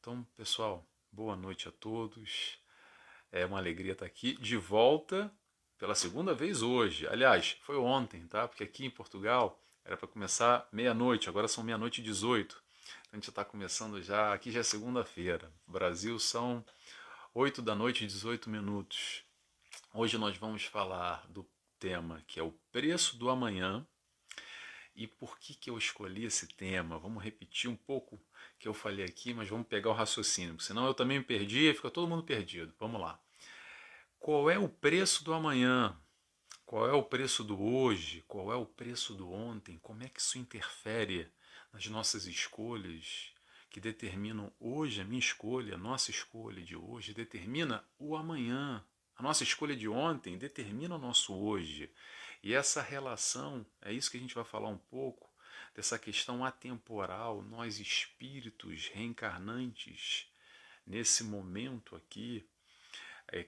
Então, pessoal, boa noite a todos. É uma alegria estar aqui de volta pela segunda vez hoje. Aliás, foi ontem, tá? Porque aqui em Portugal era para começar meia-noite, agora são meia-noite e 18. A gente já está começando já, aqui já é segunda-feira. No Brasil são 8 da noite e 18 minutos. Hoje nós vamos falar do tema que é o preço do amanhã. E por que eu escolhi esse tema? Vamos repetir um pouco o que eu falei aqui, mas vamos pegar o raciocínio, porque senão eu também me perdi e fica todo mundo perdido. Vamos lá. Qual é o preço do amanhã? Qual é o preço do hoje? Qual é o preço do ontem? Como é que isso interfere nas nossas escolhas que determinam hoje a minha escolha, a nossa escolha de hoje determina o amanhã. A nossa escolha de ontem determina o nosso hoje. E essa relação, é isso que a gente vai falar um pouco, dessa questão atemporal, nós espíritos reencarnantes, nesse momento aqui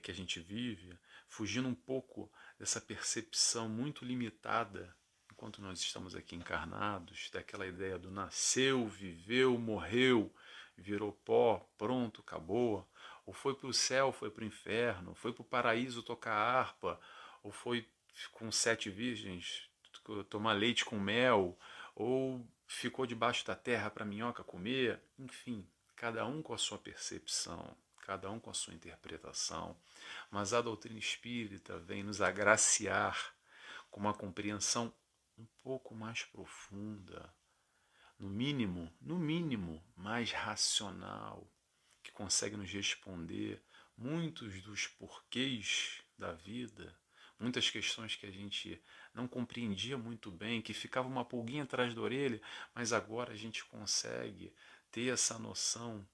que a gente vive, fugindo um pouco dessa percepção muito limitada, enquanto nós estamos aqui encarnados, daquela ideia do nasceu, viveu, morreu, virou pó, pronto, acabou, ou foi para o céu, foi para o inferno, foi para o paraíso tocar harpa, ou foi com 7 virgens tomar leite com mel, ou ficou debaixo da terra para minhoca comer, enfim, cada um com a sua percepção, cada um com a sua interpretação. Mas a doutrina espírita vem nos agraciar com uma compreensão um pouco mais profunda, no mínimo, mais racional, que consegue nos responder muitos dos porquês da vida, muitas questões que a gente não compreendia muito bem, que ficava uma pulguinha atrás da orelha, mas agora a gente consegue ter essa noção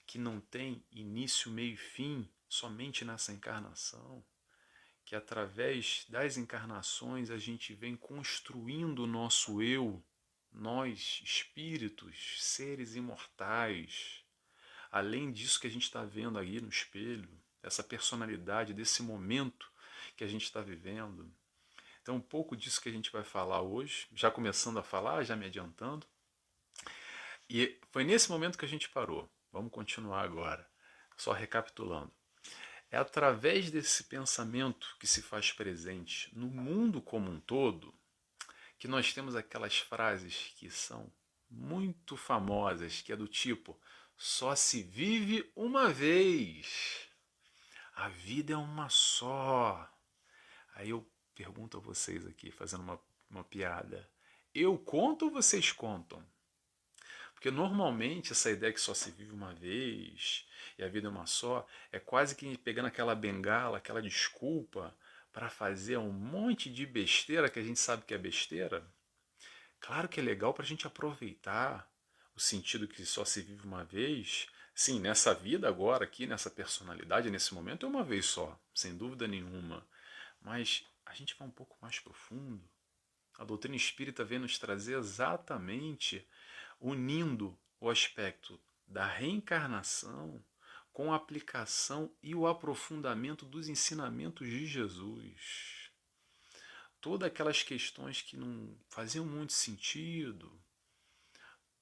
que não tem início, meio e fim somente nessa encarnação, que através das encarnações a gente vem construindo o nosso eu, nós, espíritos, seres imortais. Além disso que a gente está vendo aí no espelho, essa personalidade, desse momento que a gente está vivendo. Então, um pouco disso que a gente vai falar hoje, já começando a falar, já me adiantando. E foi nesse momento que a gente parou. Vamos continuar agora, só recapitulando. É através desse pensamento que se faz presente no mundo como um todo que nós temos aquelas frases que são muito famosas, que é do tipo: só se vive uma vez, a vida é uma só. Aí eu pergunto a vocês aqui, fazendo uma piada: eu conto ou vocês contam? Porque normalmente essa ideia que só se vive uma vez e a vida é uma só é quase que pegando aquela bengala, aquela desculpa para fazer um monte de besteira que a gente sabe que é besteira. Claro que é legal para a gente aproveitar o sentido que só se vive uma vez. Sim, nessa vida agora, aqui, nessa personalidade, nesse momento, é uma vez só, sem dúvida nenhuma. Mas a gente vai um pouco mais profundo. A doutrina espírita vem nos trazer exatamente unindo o aspecto da reencarnação com a aplicação e o aprofundamento dos ensinamentos de Jesus. Todas aquelas questões que não faziam muito sentido,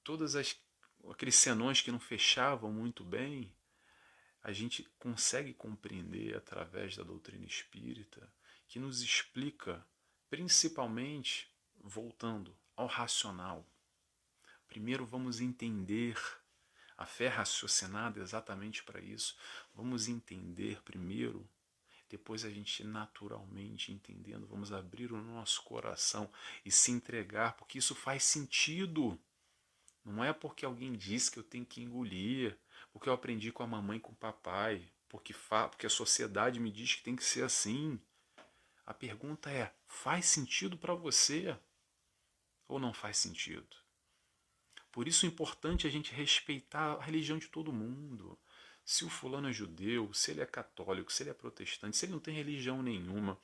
todos aqueles senões que não fechavam muito bem, a gente consegue compreender através da doutrina espírita, que nos explica, principalmente, voltando ao racional. Primeiro vamos entender, a fé raciocinada é exatamente para isso. Vamos entender primeiro, depois a gente naturalmente entendendo, vamos abrir o nosso coração e se entregar, porque isso faz sentido. Não é porque alguém disse que eu tenho que engolir, porque eu aprendi com a mamãe e com o papai, porque a sociedade me diz que tem que ser assim. A pergunta é, faz sentido para você ou não faz sentido? Por isso é importante a gente respeitar a religião de todo mundo. Se o fulano é judeu, se ele é católico, se ele é protestante, se ele não tem religião nenhuma,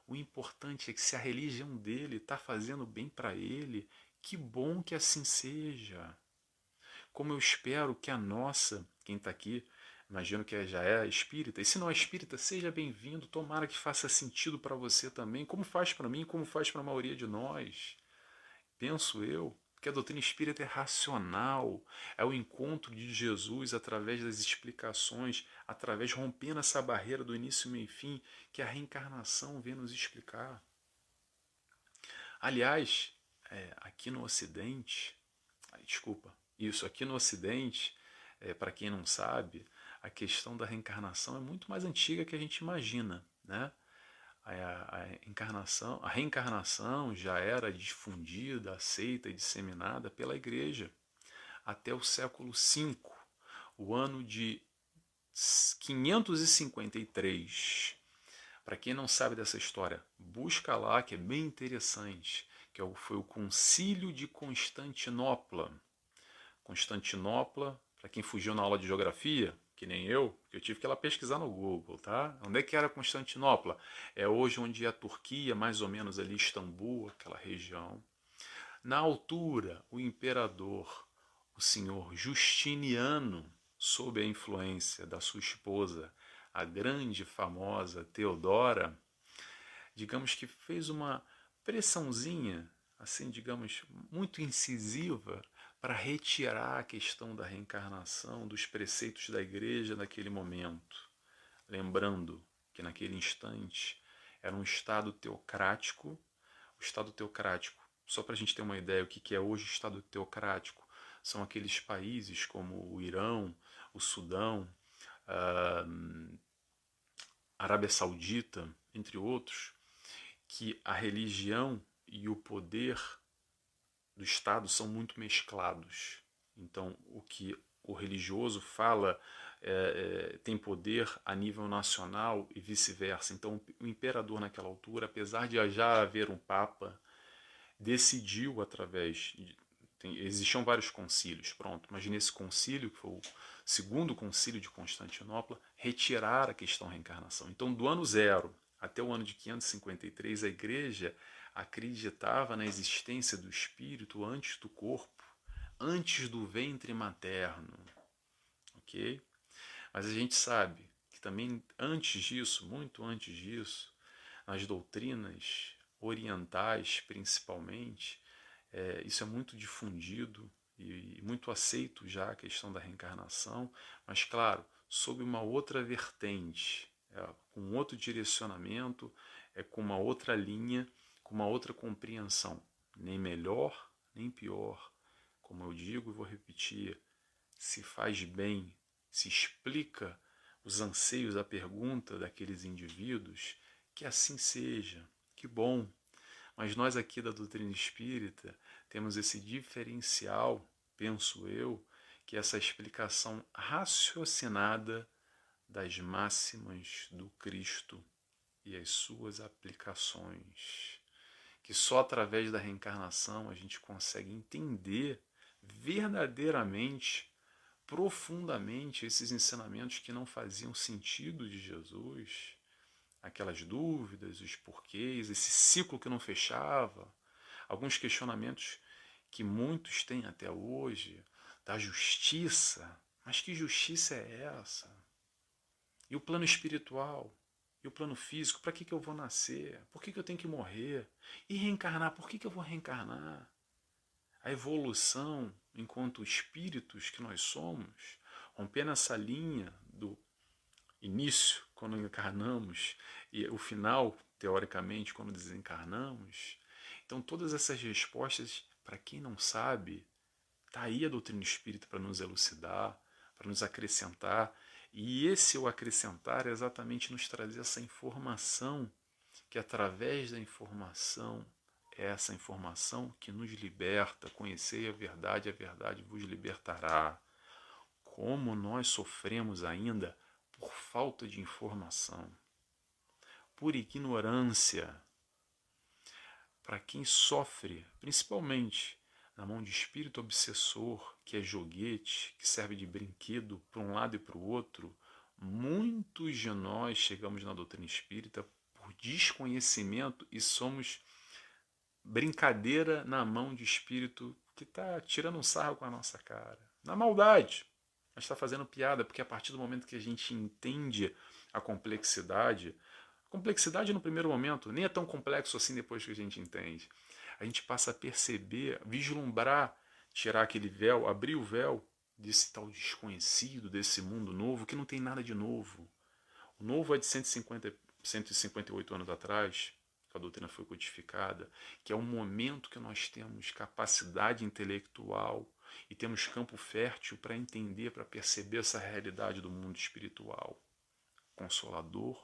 o importante é que se a religião dele está fazendo bem para ele, que bom que assim seja. Como eu espero que a nossa, quem está aqui, imagino que já é espírita, e se não é espírita, seja bem-vindo, tomara que faça sentido para você também, como faz para mim, como faz para a maioria de nós, penso eu. Porque a doutrina espírita é racional, é o encontro de Jesus através das explicações, através rompendo essa barreira do início, meio e fim, que a reencarnação vem nos explicar. Aliás, aqui no Ocidente, aqui no Ocidente, para quem não sabe, a questão da reencarnação é muito mais antiga que a gente imagina, né? A reencarnação já era difundida, aceita e disseminada pela Igreja até o século V, o ano de 553. Para quem não sabe dessa história, busca lá, que é bem interessante, que foi o Concílio de Constantinopla. Constantinopla, para quem fugiu na aula de geografia, que nem eu tive que ir lá pesquisar no Google, tá? Onde é que era Constantinopla? É hoje onde é a Turquia, mais ou menos ali Istambul, aquela região. Na altura, o imperador, o senhor Justiniano, sob a influência da sua esposa, a grande famosa Teodora, digamos que fez uma pressãozinha, assim, digamos, muito incisiva, para retirar a questão da reencarnação dos preceitos da igreja naquele momento. Lembrando que naquele instante era um Estado teocrático. O Estado teocrático, só para a gente ter uma ideia o que é hoje o Estado teocrático, são aqueles países como o Irão, o Sudão, a Arábia Saudita, entre outros, que a religião e o poder do Estado são muito mesclados. Então, o que o religioso fala tem poder a nível nacional e vice-versa. Então, o imperador naquela altura, apesar de já haver um papa, decidiu através existiam vários concílios, pronto, mas nesse concílio, que foi o segundo concílio de Constantinopla, retirar a questão reencarnação. Então, do ano 0 até o ano de 553, a igreja acreditava na existência do espírito antes do corpo, antes do ventre materno, ok? Mas a gente sabe que também antes disso, muito antes disso, nas doutrinas orientais principalmente, isso é muito difundido e muito aceito já a questão da reencarnação, mas claro, sob uma outra vertente, com outro direcionamento, com uma outra linha, com uma outra compreensão, nem melhor nem pior, como eu digo e vou repetir, se faz bem, se explica os anseios, a pergunta daqueles indivíduos, que assim seja, que bom. Mas nós aqui da doutrina espírita temos esse diferencial, penso eu, que é essa explicação raciocinada das máximas do Cristo e as suas aplicações. Que só através da reencarnação a gente consegue entender verdadeiramente, profundamente, esses ensinamentos que não faziam sentido de Jesus, aquelas dúvidas, os porquês, esse ciclo que não fechava, alguns questionamentos que muitos têm até hoje, da justiça. Mas que justiça é essa? E o plano espiritual? E o plano físico? Para que eu vou nascer? Por que eu tenho que morrer? E reencarnar? Por que eu vou reencarnar? A evolução, enquanto espíritos que nós somos, rompendo essa linha do início, quando encarnamos, e o final, teoricamente, quando desencarnamos. Então, todas essas respostas, para quem não sabe, está aí a doutrina espírita para nos elucidar, para nos acrescentar. E esse o acrescentar é exatamente nos trazer essa informação, que através da informação, é essa informação que nos liberta. Conhecei a verdade vos libertará. Como nós sofremos ainda por falta de informação, por ignorância. Para quem sofre, principalmente na mão de espírito obsessor, que é joguete, que serve de brinquedo para um lado e para o outro, muitos de nós chegamos na doutrina espírita por desconhecimento e somos brincadeira na mão de espírito que está tirando um sarro com a nossa cara, na maldade. Mas está fazendo piada, porque a partir do momento que a gente entende a complexidade no primeiro momento nem é tão complexo assim depois que a gente entende. A gente passa a perceber, vislumbrar tirar aquele véu, abrir o véu desse tal desconhecido, desse mundo novo, que não tem nada de novo. O novo é de 158 anos atrás, que a doutrina foi codificada, que é o momento que nós temos capacidade intelectual e temos campo fértil para entender, para perceber essa realidade do mundo espiritual. Consolador,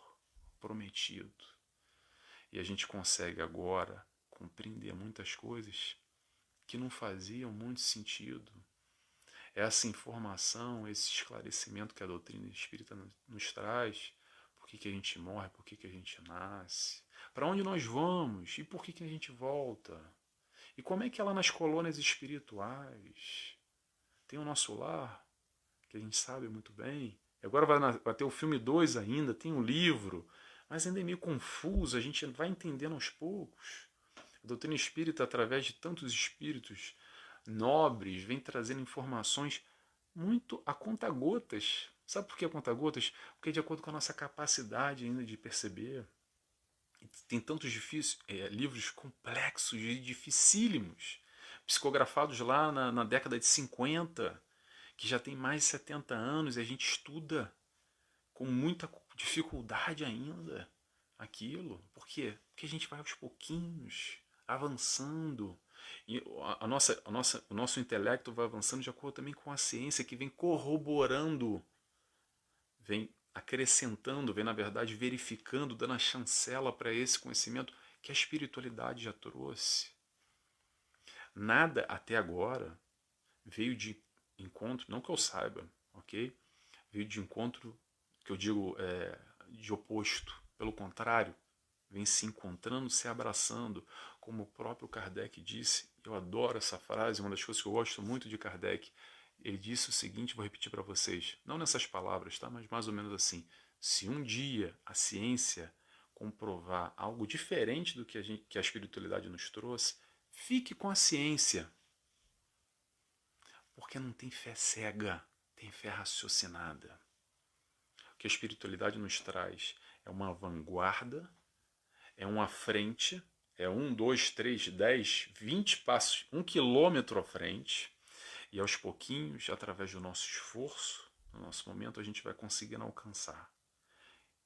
prometido. E a gente consegue agora compreender muitas coisas que não faziam muito sentido. Essa informação, esse esclarecimento que a doutrina espírita nos traz, por que a gente morre, por que a gente nasce, para onde nós vamos e por que a gente volta. E como é que é lá nas colônias espirituais? Tem o nosso lar, que a gente sabe muito bem. E agora vai ter o filme 2 ainda, tem um livro, mas ainda é meio confuso, a gente vai entendendo aos poucos. A doutrina espírita, através de tantos espíritos nobres, vem trazendo informações muito a conta-gotas. Sabe por que a conta-gotas? Porque é de acordo com a nossa capacidade ainda de perceber. Tem tantos livros complexos e dificílimos, psicografados lá na década de 50, que já tem mais de 70 anos e a gente estuda com muita dificuldade ainda aquilo. Por quê? Porque a gente vai aos pouquinhos, avançando. E o nosso intelecto vai avançando de acordo também com a ciência, que vem corroborando, vem acrescentando, vem, na verdade, verificando, dando a chancela para esse conhecimento que a espiritualidade já trouxe. Nada até agora veio de encontro, não que eu saiba, ok? Veio de encontro, que eu digo, de oposto. Pelo contrário, vem se encontrando, se abraçando, como o próprio Kardec disse. Eu adoro essa frase, uma das coisas que eu gosto muito de Kardec. Ele disse o seguinte, vou repetir para vocês, não nessas palavras, tá? Mas mais ou menos assim: se um dia a ciência comprovar algo diferente do que a espiritualidade nos trouxe, fique com a ciência, porque não tem fé cega, tem fé raciocinada. O que a espiritualidade nos traz é uma vanguarda, é uma frente, é 1, 2, 3, 10, 20 passos, 1 quilômetro à frente, e aos pouquinhos, através do nosso esforço, no nosso momento, a gente vai conseguindo alcançar,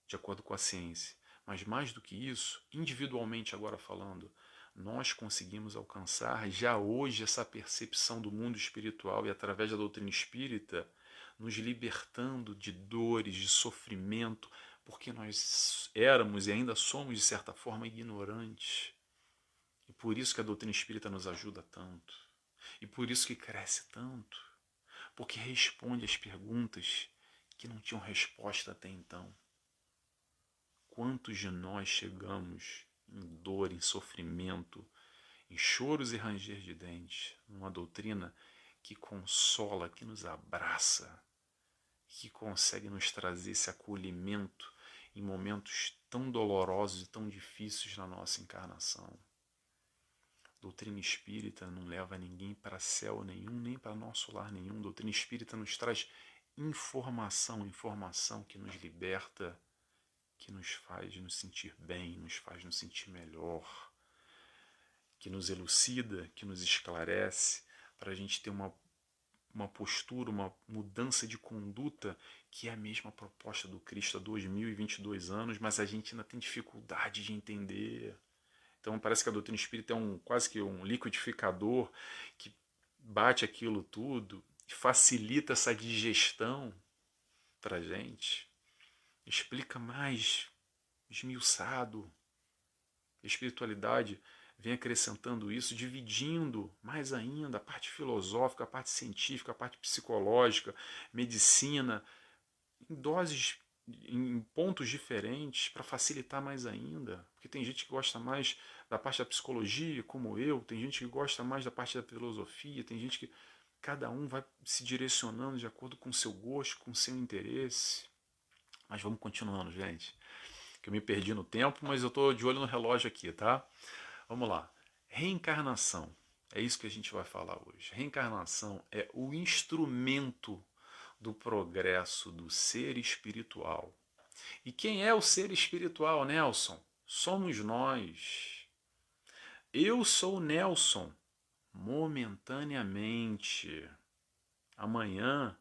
de acordo com a ciência. Mas mais do que isso, individualmente agora falando, nós conseguimos alcançar já hoje essa percepção do mundo espiritual e através da doutrina espírita, nos libertando de dores, de sofrimento, porque nós éramos e ainda somos, de certa forma, ignorantes. E por isso que a doutrina espírita nos ajuda tanto. E por isso que cresce tanto. Porque responde às perguntas que não tinham resposta até então. Quantos de nós chegamos em dor, em sofrimento, em choros e ranger de dentes, numa doutrina que consola, que nos abraça, que consegue nos trazer esse acolhimento em momentos tão dolorosos e tão difíceis na nossa encarnação. Doutrina espírita não leva ninguém para céu nenhum, nem para nosso lar nenhum. Doutrina espírita nos traz informação, informação que nos liberta, que nos faz nos sentir bem, nos faz nos sentir melhor, que nos elucida, que nos esclarece, para a gente ter uma postura, uma mudança de conduta, que é a mesma proposta do Cristo há 2022 anos, mas a gente ainda tem dificuldade de entender. Então parece que a doutrina espírita é quase que um liquidificador que bate aquilo tudo e facilita essa digestão para a gente. Explica mais esmiuçado. A espiritualidade vem acrescentando isso, dividindo mais ainda a parte filosófica, a parte científica, a parte psicológica, medicina, em doses, em pontos diferentes, para facilitar mais ainda. Porque tem gente que gosta mais da parte da psicologia, como eu, tem gente que gosta mais da parte da filosofia, tem gente que... Cada um vai se direcionando de acordo com o seu gosto, com o seu interesse. Mas vamos continuando, gente. Que eu me perdi no tempo, mas eu estou de olho no relógio aqui, tá? Vamos lá. Reencarnação. É isso que a gente vai falar hoje. Reencarnação é o instrumento do progresso do ser espiritual. E quem é o ser espiritual, Nelson? Somos nós. Eu sou o Nelson. momentaneamente. Amanhã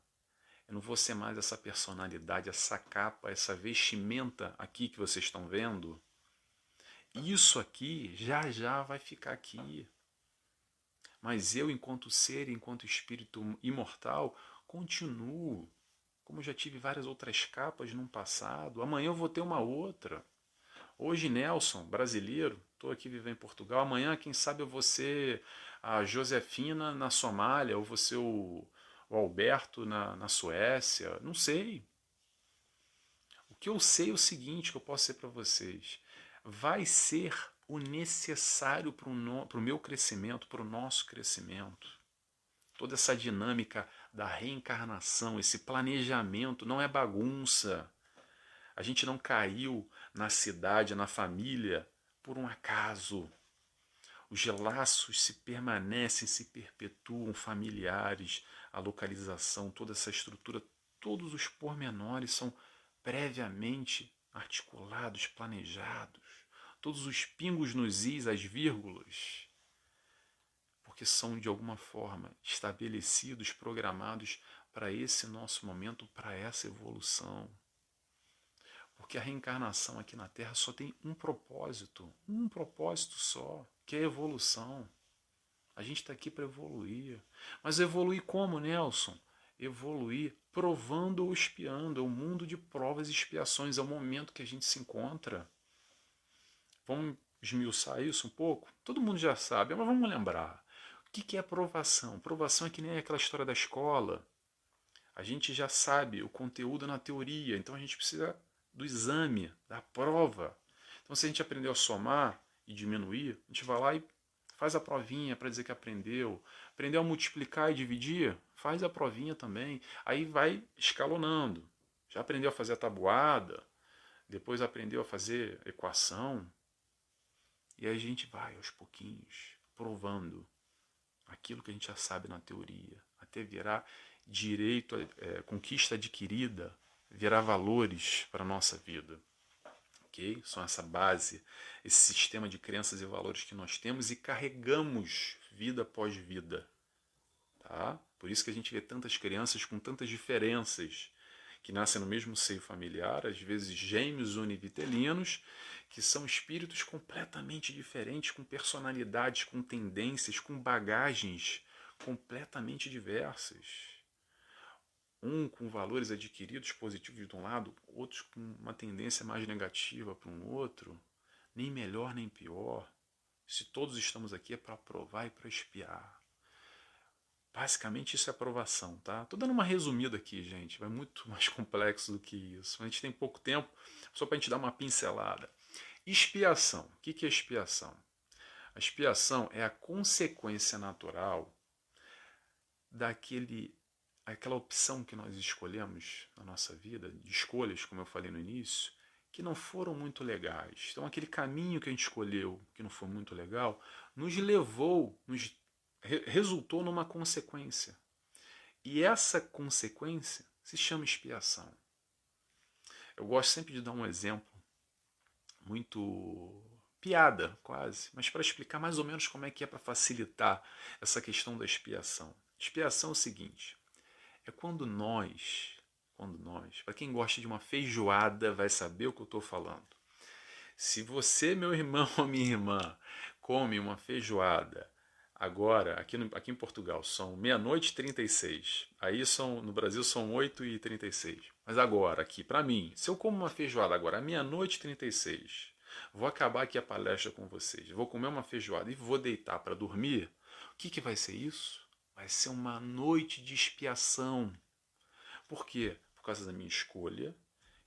eu não vou ser mais essa personalidade, essa capa, essa vestimenta aqui que vocês estão vendo. Isso aqui já já vai ficar aqui. Mas eu, enquanto ser, enquanto espírito imortal, continuo. Como já tive várias outras capas no passado, amanhã eu vou ter uma outra. Hoje, Nelson, brasileiro, estou aqui vivendo em Portugal. Amanhã, quem sabe, eu vou ser a Josefina na Somália, ou vou ser o Alberto na Suécia. Não sei. O que eu sei é o seguinte, que eu posso dizer para vocês. Vai ser o necessário para o meu crescimento, para o nosso crescimento. Toda essa dinâmica da reencarnação, esse planejamento, não é bagunça. A gente não caiu na cidade, na família, por um acaso. Os laços se permanecem, se perpetuam, familiares, a localização, toda essa estrutura, todos os pormenores são previamente articulados, planejados. Todos os pingos nos is, as vírgulas, porque são de alguma forma estabelecidos, programados para esse nosso momento, para essa evolução. Porque a reencarnação aqui na Terra só tem um propósito só, que é a evolução. A gente está aqui para evoluir. Mas evoluir como, Nelson? Evoluir provando ou expiando. É um mundo de provas e expiações, é o momento que a gente se encontra. Vamos esmiuçar isso um pouco? Todo mundo já sabe, mas vamos lembrar. O que é aprovação? Aprovação é que nem aquela história da escola. A gente já sabe o conteúdo na teoria, então a gente precisa do exame, da prova. Então, se a gente aprendeu a somar e diminuir, a gente vai lá e faz a provinha para dizer que aprendeu. Aprendeu a multiplicar e dividir? Faz a provinha também. Aí vai escalonando. Já aprendeu a fazer a tabuada, depois aprendeu a fazer equação. E aí a gente vai aos pouquinhos provando aquilo que a gente já sabe na teoria, até virar direito, conquista adquirida, virar valores para a nossa vida. Ok? São essa base, esse sistema de crenças e valores que nós temos e carregamos vida após vida. Tá? Por isso que a gente vê tantas crianças com tantas diferenças, que nascem no mesmo seio familiar, às vezes gêmeos univitelinos, que são espíritos completamente diferentes, com personalidades, com tendências, com bagagens completamente diversas. Um com valores adquiridos positivos de um lado, outros com uma tendência mais negativa para um outro, nem melhor nem pior. Se todos estamos aqui é para provar e para expiar. Basicamente isso é aprovação, tá? Tô dando uma resumida aqui, gente. Vai muito mais complexo do que isso. A gente tem pouco tempo, só para a gente dar uma pincelada. Expiação. O que é expiação? A expiação é a consequência natural aquela opção que nós escolhemos na nossa vida, de escolhas, como eu falei no início, que não foram muito legais. Então aquele caminho que a gente escolheu, que não foi muito legal, nos levou, resultou numa consequência. E essa consequência se chama expiação. Eu gosto sempre de dar um exemplo muito piada, quase, mas para explicar mais ou menos como é que é para facilitar essa questão da expiação. Expiação é o seguinte, é para quem gosta de uma feijoada vai saber o que eu estou falando. Se você, meu irmão ou minha irmã, come uma feijoada agora, aqui em Portugal, são meia-noite e 36. Aí no Brasil são 8h36. Mas agora, aqui, para mim, se eu como uma feijoada agora, meia-noite e 36, vou acabar aqui a palestra com vocês, vou comer uma feijoada e vou deitar para dormir, o que vai ser isso? Vai ser uma noite de expiação. Por quê? Por causa da minha escolha,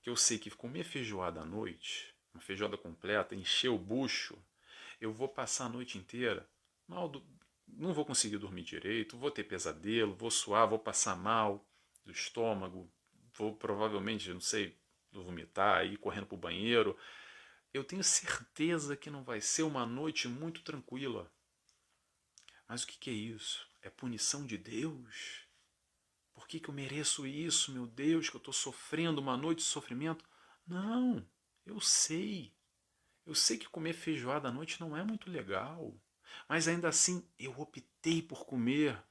que eu sei que comer feijoada à noite, uma feijoada completa, encher o bucho, eu vou passar a noite inteira não vou conseguir dormir direito, vou ter pesadelo, vou suar, vou passar mal do estômago, vou provavelmente, não sei, vomitar, ir correndo para o banheiro. Eu tenho certeza que não vai ser uma noite muito tranquila. Mas o que é isso? É punição de Deus? Por que eu mereço isso, meu Deus, que eu estou sofrendo uma noite de sofrimento? Não, eu sei. Eu sei que comer feijoada à noite não é muito legal. Mas ainda assim eu optei por comer,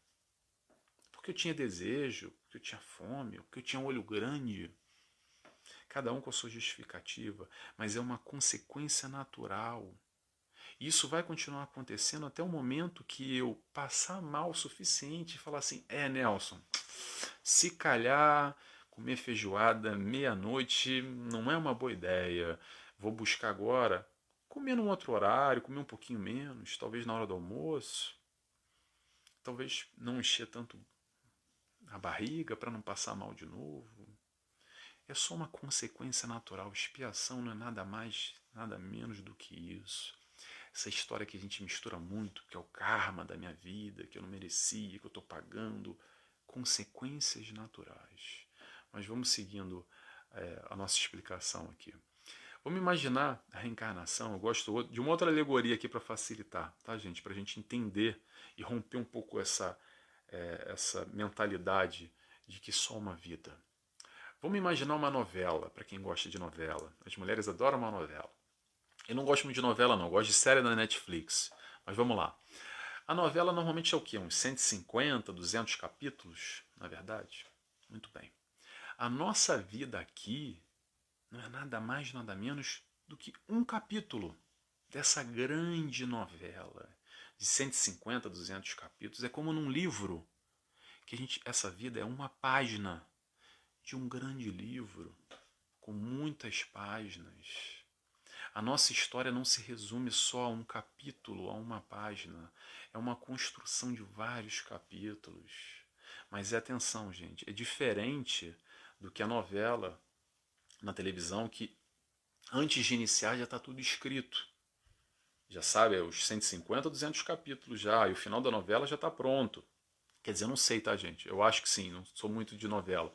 porque eu tinha desejo, porque eu tinha fome, porque eu tinha um olho grande. Cada um com a sua justificativa, mas é uma consequência natural. Isso vai continuar acontecendo até o momento que eu passar mal o suficiente e falar assim: Nelson, se calhar comer feijoada meia-noite não é uma boa ideia. Vou buscar agora comer num outro horário, comer um pouquinho menos, talvez na hora do almoço, talvez não encher tanto a barriga para não passar mal de novo. É só uma consequência natural. Expiação não é nada mais, nada menos do que isso. Essa história que a gente mistura muito, que é o karma da minha vida, que eu não merecia, que eu estou pagando. Consequências naturais. Mas vamos seguindo a nossa explicação aqui. Vamos imaginar a reencarnação. Eu gosto de uma outra alegoria aqui para facilitar, tá, gente? Para a gente entender e romper um pouco essa mentalidade de que só uma vida. Vamos imaginar uma novela, para quem gosta de novela. As mulheres adoram uma novela. Eu não gosto muito de novela, não. Eu gosto de série da Netflix. Mas vamos lá. A novela normalmente é o quê? Uns 150, 200 capítulos, na verdade? Muito bem. A nossa vida aqui não é nada mais, nada menos do que um capítulo dessa grande novela de 150, 200 capítulos. É como num livro que essa vida é uma página de um grande livro com muitas páginas. A nossa história não se resume só a um capítulo, a uma página. É uma construção de vários capítulos. Mas atenção, gente, é diferente do que a novela na televisão, que antes de iniciar já está tudo escrito. Já sabe, os 150, 200 capítulos já, e o final da novela já está pronto. Quer dizer, eu não sei, tá, gente? Eu acho que sim, não sou muito de novela.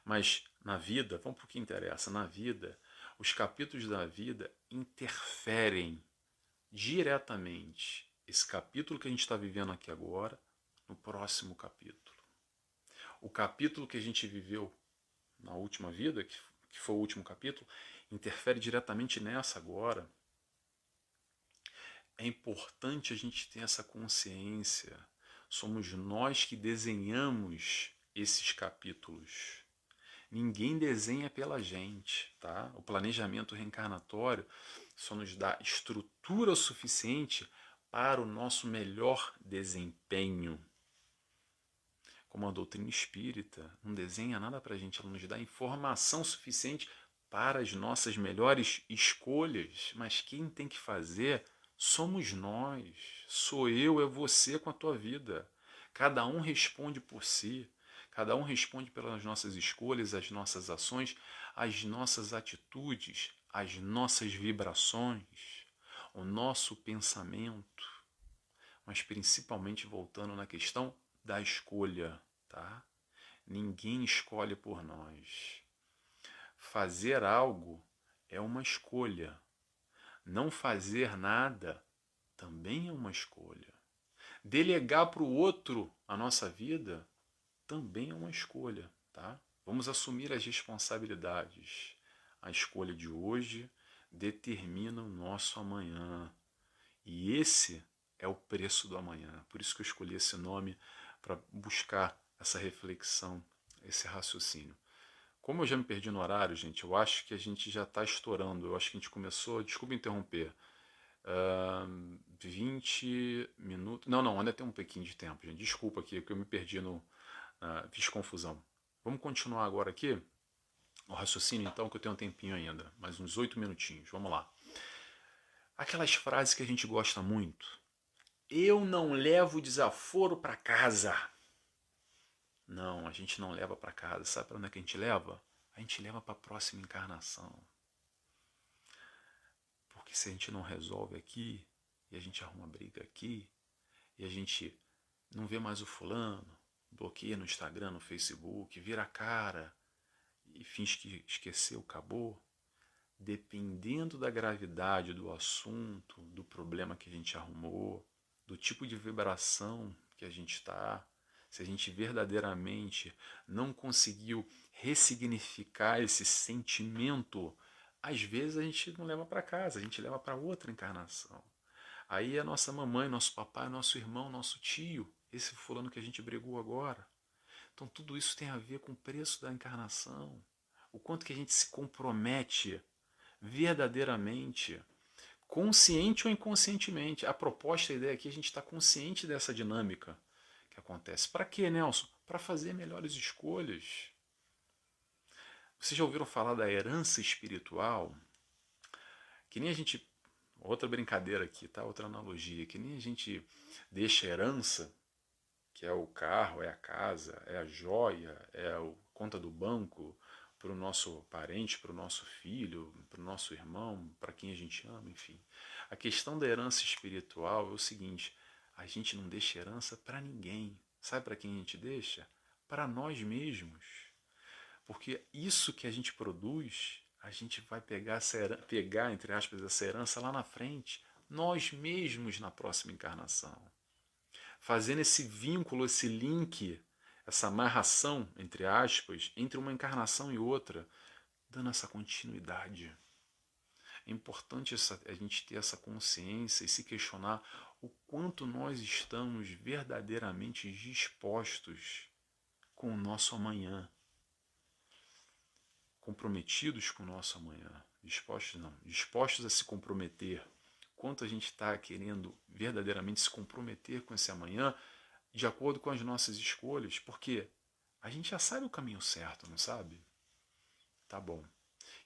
Mas na vida, vamos para o que interessa, na vida, os capítulos da vida interferem diretamente esse capítulo que a gente está vivendo aqui agora no próximo capítulo. O capítulo que a gente viveu na última vida, que foi o último capítulo, interfere diretamente nessa agora. É importante a gente ter essa consciência. Somos nós que desenhamos esses capítulos. Ninguém desenha pela gente, tá? O planejamento reencarnatório só nos dá estrutura suficiente para o nosso melhor desempenho. Como a doutrina espírita não desenha nada para a gente, ela nos dá informação suficiente para as nossas melhores escolhas. Mas quem tem que fazer somos nós. Sou eu, é você com a tua vida. Cada um responde por si. Cada um responde pelas nossas escolhas, as nossas ações, as nossas atitudes, as nossas vibrações, o nosso pensamento. Mas principalmente voltando na questão da escolha, tá? Ninguém escolhe por nós. Fazer algo é uma escolha. Não fazer nada também é uma escolha. Delegar para o outro a nossa vida também é uma escolha, tá? Vamos assumir as responsabilidades. A escolha de hoje determina o nosso amanhã. E esse é o preço do amanhã. Por isso que eu escolhi esse nome para buscar essa reflexão, esse raciocínio. Como eu já me perdi no horário, gente, eu acho que a gente já está estourando. Eu acho que a gente começou, desculpa interromper, 20 minutos. Não, ainda tem um pouquinho de tempo, gente. Desculpa aqui que eu me perdi fiz confusão. Vamos continuar agora aqui o raciocínio, então, que eu tenho um tempinho ainda, mais uns 8 minutinhos. Vamos lá. Aquelas frases que a gente gosta muito. Eu não levo desaforo para casa. Não, a gente não leva para casa. Sabe para onde é que a gente leva? A gente leva para a próxima encarnação. Porque se a gente não resolve aqui, e a gente arruma briga aqui, e a gente não vê mais o fulano, bloqueia no Instagram, no Facebook, vira a cara e finge que esqueceu, acabou. Dependendo da gravidade do assunto, do problema que a gente arrumou, do tipo de vibração que a gente está, se a gente verdadeiramente não conseguiu ressignificar esse sentimento, às vezes a gente não leva para casa, a gente leva para outra encarnação. Aí a nossa mamãe, nosso papai, nosso irmão, nosso tio, esse fulano que a gente brigou agora. Então tudo isso tem a ver com o preço da encarnação. O quanto que a gente se compromete verdadeiramente, consciente ou inconscientemente. A proposta, a ideia aqui é a gente estar consciente dessa dinâmica que acontece. Para quê, Nelson? Para fazer melhores escolhas. Vocês já ouviram falar da herança espiritual? Que nem a gente. Outra brincadeira aqui, tá? Outra analogia. Que nem a gente deixa a herança, que é o carro, é a casa, é a joia, é a conta do banco, para o nosso parente, para o nosso filho, para o nosso irmão, para quem a gente ama, enfim. A questão da herança espiritual é o seguinte: a gente não deixa herança para ninguém. Sabe para quem a gente deixa? Para nós mesmos. Porque isso que a gente produz, a gente vai pegar, entre aspas, essa herança lá na frente, nós mesmos na próxima encarnação. Fazendo esse vínculo, esse link, essa amarração, entre aspas, entre uma encarnação e outra, dando essa continuidade. É importante a gente ter essa consciência e se questionar o quanto nós estamos verdadeiramente dispostos com o nosso amanhã. Comprometidos com o nosso amanhã. Dispostos não, dispostos a se comprometer. Quanto a gente está querendo verdadeiramente se comprometer com esse amanhã de acordo com as nossas escolhas, porque a gente já sabe o caminho certo, não sabe? Tá bom.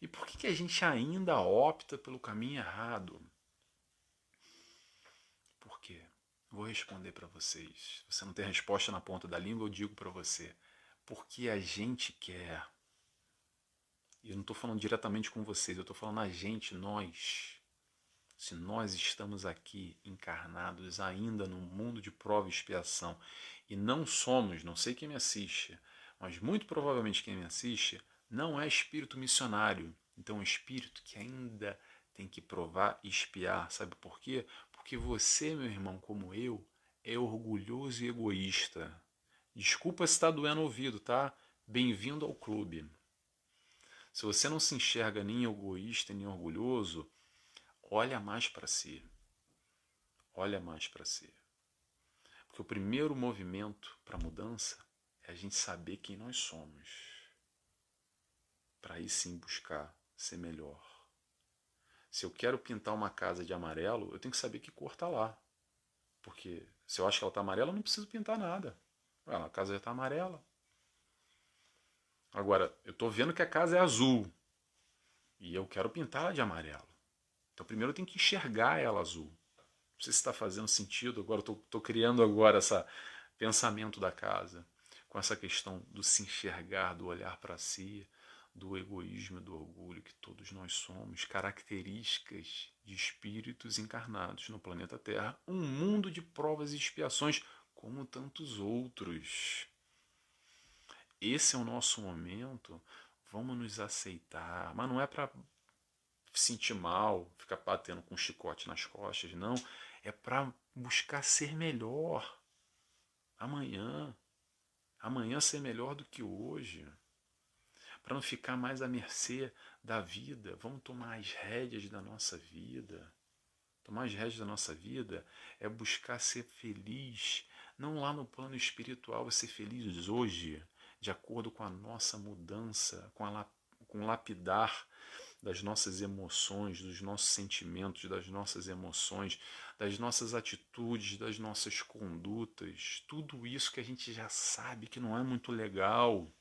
E por que a gente ainda opta pelo caminho errado? Por quê? Vou responder para vocês. Se você não tem resposta na ponta da língua, eu digo para você. Porque a gente quer. E eu não estou falando diretamente com vocês, eu estou falando a gente, nós. Se nós estamos aqui encarnados ainda num mundo de prova e expiação e não somos, não sei quem me assiste, mas muito provavelmente quem me assiste não é espírito missionário. Então é um espírito que ainda tem que provar e expiar. Sabe por quê? Porque você, meu irmão, como eu, é orgulhoso e egoísta. Desculpa se está doendo o ouvido, tá? Bem-vindo ao clube. Se você não se enxerga nem egoísta nem orgulhoso, olha mais para si. Olha mais para si. Porque o primeiro movimento para a mudança é a gente saber quem nós somos. Para aí sim buscar ser melhor. Se eu quero pintar uma casa de amarelo, eu tenho que saber que cor está lá. Porque se eu acho que ela está amarela, eu não preciso pintar nada. A casa já está amarela. Agora, eu estou vendo que a casa é azul. E eu quero pintá-la de amarelo. Então primeiro eu tenho que enxergar ela azul. Não sei se está fazendo sentido. Agora estou criando agora esse pensamento da casa. Com essa questão do se enxergar, do olhar para si, do egoísmo e do orgulho que todos nós somos, características de espíritos encarnados no planeta Terra, um mundo de provas e expiações como tantos outros. Esse é o nosso momento, vamos nos aceitar, mas não é para sentir mal, ficar batendo com um chicote nas costas, não, é para buscar ser melhor amanhã, amanhã ser melhor do que hoje, para não ficar mais à mercê da vida. Vamos tomar as rédeas da nossa vida. Tomar as rédeas da nossa vida é buscar ser feliz, não lá no plano espiritual, é ser feliz hoje, de acordo com a nossa mudança, com o lapidar das nossas emoções, dos nossos sentimentos, das nossas emoções, das nossas atitudes, das nossas condutas, tudo isso que a gente já sabe que não é muito legal.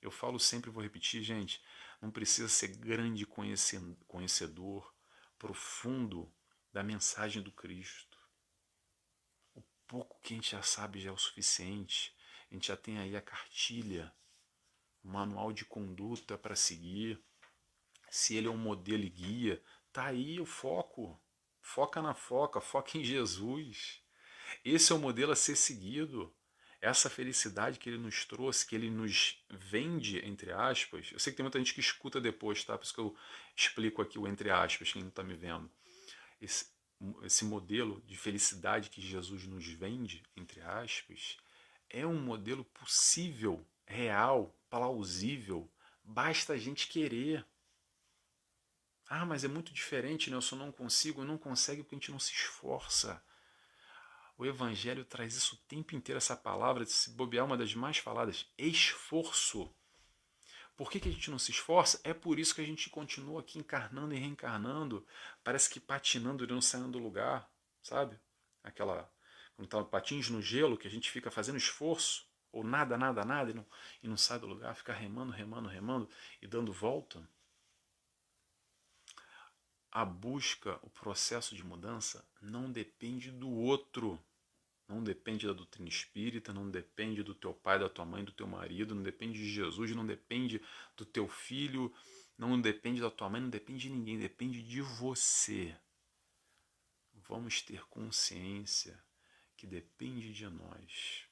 Eu falo sempre, vou repetir, gente, não precisa ser grande conhecedor, profundo da mensagem do Cristo. O pouco que a gente já sabe já é o suficiente. A gente já tem aí a cartilha, o manual de conduta para seguir. Se ele é um modelo e guia, tá aí o foco. Foca na foca em Jesus. Esse é o modelo a ser seguido. Essa felicidade que ele nos trouxe, que ele nos vende, entre aspas. Eu sei que tem muita gente que escuta depois, tá? Por isso que eu explico aqui o entre aspas, quem não está me vendo. Esse modelo de felicidade que Jesus nos vende, entre aspas, é um modelo possível, real, plausível. Basta a gente querer. Ah, mas é muito diferente, Nelson, eu não consigo, eu não consegue porque a gente não se esforça. O Evangelho traz isso o tempo inteiro, essa palavra, se bobear, uma das mais faladas, esforço. Por que a gente não se esforça? É por isso que a gente continua aqui encarnando e reencarnando, parece que patinando e não saindo do lugar, sabe? Aquela, quando tá patins no gelo, que a gente fica fazendo esforço, ou nada, nada, nada, e não sai do lugar, fica remando, remando, remando e dando volta. A busca, o processo de mudança, não depende do outro. Não depende da doutrina espírita, não depende do teu pai, da tua mãe, do teu marido, não depende de Jesus, não depende do teu filho, não depende da tua mãe, não depende de ninguém, depende de você. Vamos ter consciência que depende de nós.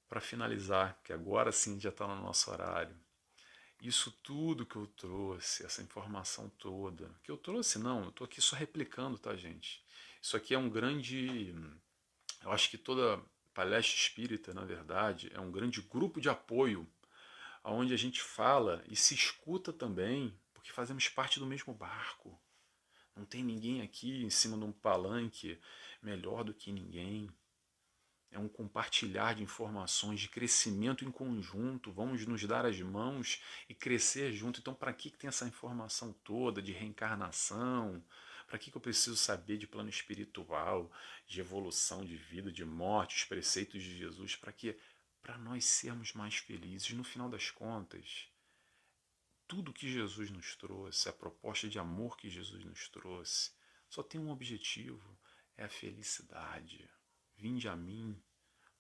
Para finalizar, que agora sim já está no nosso horário, isso tudo que eu trouxe, essa informação toda, que eu trouxe não, eu estou aqui só replicando, tá, gente? Isso aqui é um grande. Eu acho que toda palestra espírita, na verdade, é um grande grupo de apoio, onde a gente fala e se escuta também, porque fazemos parte do mesmo barco. Não tem ninguém aqui em cima de um palanque melhor do que ninguém. É um compartilhar de informações, de crescimento em conjunto. Vamos nos dar as mãos e crescer junto. Então, para que tem essa informação toda de reencarnação? Para que eu preciso saber de plano espiritual, de evolução de vida, de morte, os preceitos de Jesus? Para quê? Para nós sermos mais felizes. No final das contas, tudo que Jesus nos trouxe, a proposta de amor que Jesus nos trouxe, só tem um objetivo: é a felicidade. Vinde a mim,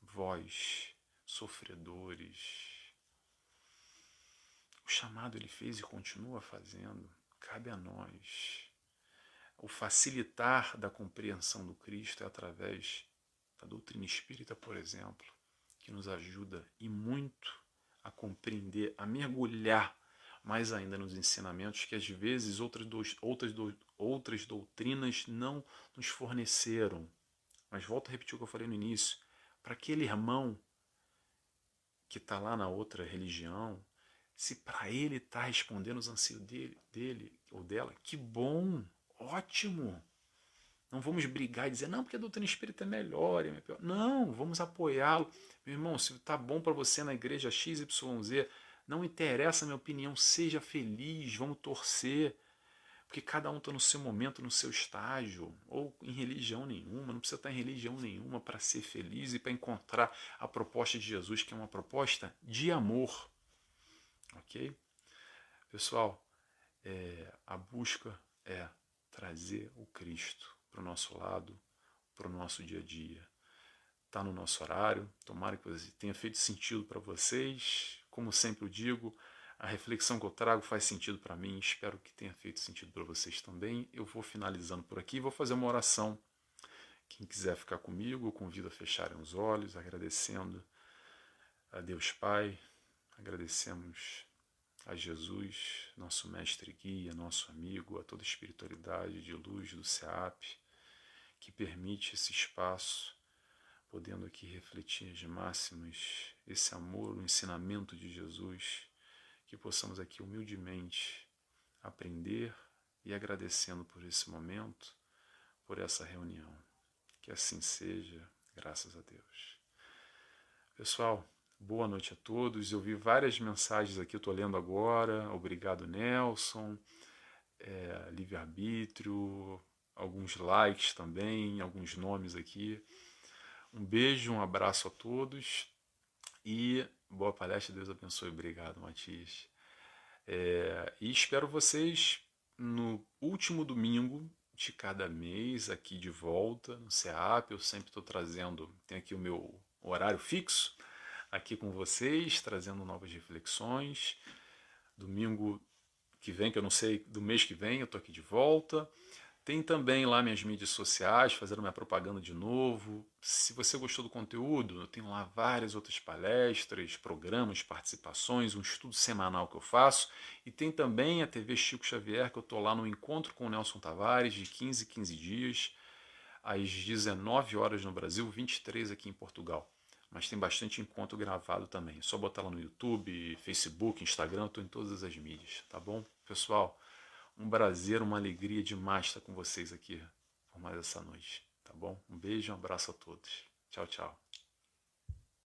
vós, sofredores. O chamado ele fez e continua fazendo. Cabe a nós. O facilitar da compreensão do Cristo é através da doutrina espírita, por exemplo, que nos ajuda e muito a compreender, a mergulhar mais ainda nos ensinamentos que às vezes outras doutrinas não nos forneceram. Mas volto a repetir o que eu falei no início. Para aquele irmão que está lá na outra religião, se para ele está respondendo os anseios dele ou dela, que bom, ótimo. Não vamos brigar e dizer, não, porque a doutrina espírita é melhor, é pior. Não, vamos apoiá-lo. Meu irmão, se está bom para você na igreja XYZ, não interessa a minha opinião, seja feliz, vamos torcer. Porque cada um está no seu momento, no seu estágio, ou em religião nenhuma, não precisa estar em religião nenhuma para ser feliz e para encontrar a proposta de Jesus, que é uma proposta de amor. Ok? Pessoal, a busca é trazer o Cristo para o nosso lado, para o nosso dia a dia. Está no nosso horário, tomara que tenha feito sentido para vocês. Como sempre eu digo, a reflexão que eu trago faz sentido para mim, espero que tenha feito sentido para vocês também. Eu vou finalizando por aqui, vou fazer uma oração. Quem quiser ficar comigo, eu convido a fecharem os olhos, agradecendo a Deus Pai, agradecemos a Jesus, nosso mestre e guia, nosso amigo, a toda a espiritualidade de luz do SEAP, que permite esse espaço, podendo aqui refletir as máximas, esse amor, o ensinamento de Jesus, que possamos aqui humildemente aprender e agradecendo por esse momento, por essa reunião. Que assim seja, graças a Deus. Pessoal, boa noite a todos. Eu vi várias mensagens aqui, eu estou lendo agora. Obrigado, Nelson. Livre-arbítrio, alguns likes também, alguns nomes aqui. Um beijo, um abraço a todos e boa palestra, Deus abençoe. Obrigado, Matias. E espero vocês no último domingo de cada mês aqui de volta no SEAP. Eu sempre estou trazendo, tem aqui o meu horário fixo aqui com vocês, trazendo novas reflexões. Domingo que vem, que eu não sei, do mês que vem, eu estou aqui de volta. Tem também lá minhas mídias sociais, fazendo minha propaganda de novo. Se você gostou do conteúdo, eu tenho lá várias outras palestras, programas, participações, um estudo semanal que eu faço. E tem também a TV Chico Xavier, que eu estou lá no Encontro com o Nelson Tavares, de 15 em 15 dias, às 19 horas no Brasil, 23 aqui em Portugal. Mas tem bastante encontro gravado também. É só botar lá no YouTube, Facebook, Instagram, estou em todas as mídias, tá bom? Pessoal, Um prazer, uma alegria demais estar com vocês aqui por mais essa noite, tá bom? Um beijo, um abraço a todos. Tchau, tchau.